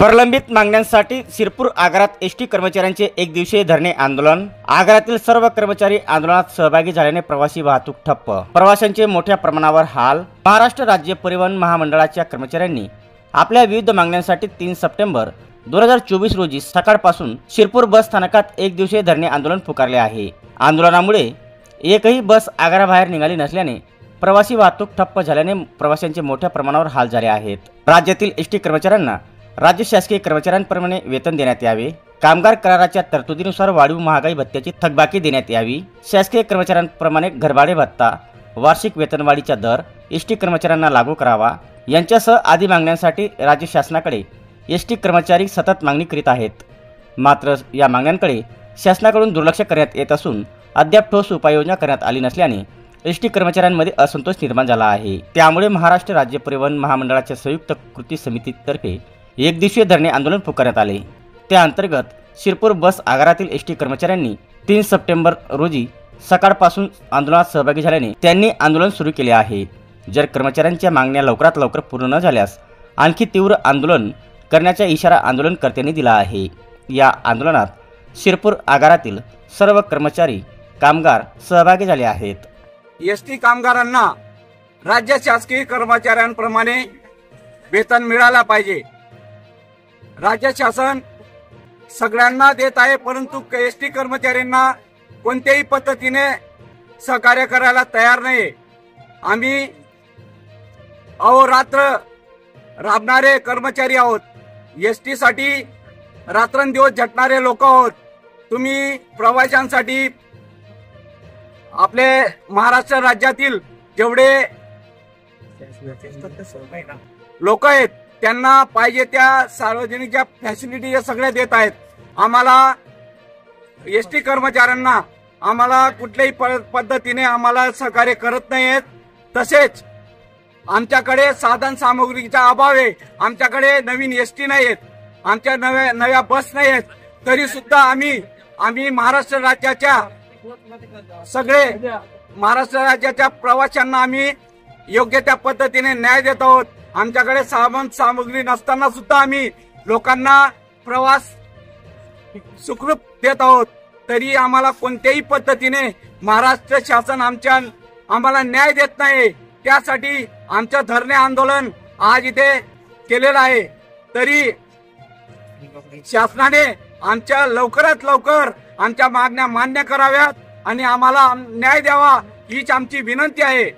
प्रलंबित मागण्यांसाठी शिरपूर आगारात एसटी कर्मचाऱ्यांचे एक दिवसीय धरणे आंदोलन। आगारातील सर्व कर्मचारी आंदोलनात सहभागी झाल्याने प्रवासी वाहतूक ठप्प, प्रवाशांचे मोठ्या प्रमाणावर हाल। महाराष्ट्र राज्य परिवहन महामंडळाच्या कर्मचाऱ्यांनी आपल्या विविध मागण्यांसाठी 3 सप्टेंबर 2024 रोजी सकाळपासून शिरपूर बस स्थानकात एक दिवसीय धरणे आंदोलन पुकारले आहे। आंदोलनामुळे एकही बस आगाराबाहेर निघाली नसल्याने प्रवासी वाहतूक ठप्प झाल्याने प्रवाशांचे मोठ्या प्रमाणावर हाल झाले आहेत। राज्यातील एसटी कर्मचाऱ्यांना राज्य शासकीय कर्मचाऱ्यांप्रमाणे वेतन देण्यात यावे, कामगार कराराच्या तरतुदीनुसार वाढीव महागाई भत्त्याची थकबाकी देण्यात यावी, शासकीय कर्मचाऱ्यांप्रमाणे घरभाडे भत्ता, वार्षिक वेतनवाढीचा दर एसटी कर्मचाऱ्यांना लागू करावा यांच्यासह आदी मागण्यांसाठी राज्य शासनाकडे एसटी कर्मचारी सतत मागणी करीत आहेत। मात्र या मागण्यांकडे शासनाकडून दुर्लक्ष करण्यात येत असून अद्याप ठोस उपाययोजना करण्यात आली नसल्याने एसटी कर्मचाऱ्यांमध्ये असंतोष निर्माण झाला आहे। त्यामुळे महाराष्ट्र राज्य परिवहन महामंडळाच्या संयुक्त कृती समितीतर्फे एक दिवसीय धरणे आंदोलन पुकारण्यात आले। त्या अंतर्गत शिरपूर बस आगारातील एसटी कर्मचाऱ्यांनी 3 सप्टेंबर रोजी सकाळपासून आंदोलनात सहभागी झाल्याने त्यांनी आंदोलन सुरू केले आहे। जर कर्मचाऱ्यांच्या मागण्या लवकरात लवकर पूर्ण न झाल्यास आणखी तीव्र आंदोलन करण्याचा इशारा आंदोलनकर्त्यांनी दिला आहे। या आंदोलनात शिरपूर आगारातील सर्व कर्मचारी कामगार सहभागी झाले आहेत। एसटी कामगारांना राज्य शासकीय कर्मचाऱ्यांप्रमाणे वेतन मिळाला पाहिजे। राज्य शासन सगळ्यांना देत आहे, परंतु एसटी कर्मचाऱ्यांना कोणत्याही पद्धतीने सहकार्य करायला तयार नाही। आम्ही अहोरात्र राबणारे कर्मचारी आहोत, एसटी साठी रात्रंदिवस झटणारे लोक आहोत। तुम्ही प्रवाशांसाठी आपले महाराष्ट्र राज्यातील जेवढे लोक आहेत त्यांना पाहिजे त्या सार्वजनिक ज्या फॅसिलिटी सगळ्या देत आहेत। आम्हाला एसटी कर्मचाऱ्यांना आम्हाला कुठल्याही पद्धतीने आम्हाला सहकार्य करत नाहीत। तसेच आमच्याकडे साधन सामुग्रीचा अभाव आहे, आमच्याकडे नवीन एसटी नाही आहेत, आमच्या नव्या बस नाही आहेत, तरी सुद्धा आम्ही महाराष्ट्र राज्याच्या प्रवाशांना आम्ही योग्य त्या पद्धतीने न्याय देत आहोत। आमच्याकडे साधन सामुग्री नसताना सुद्धा आम्ही लोकांना प्रवास सुखरूप देत आहोत, तरी आम्हाला कोणत्याही पद्धतीने महाराष्ट्र शासन आम्हाला न्याय देत नाही। त्यासाठी आमचं धरणे आंदोलन आज इथे केलेलं आहे। तरी शासनाने आमच्या लवकरात लवकर आमच्या मागण्या मान्य कराव्यात आणि आम्हाला न्याय द्यावा हीच आमची विनंती आहे।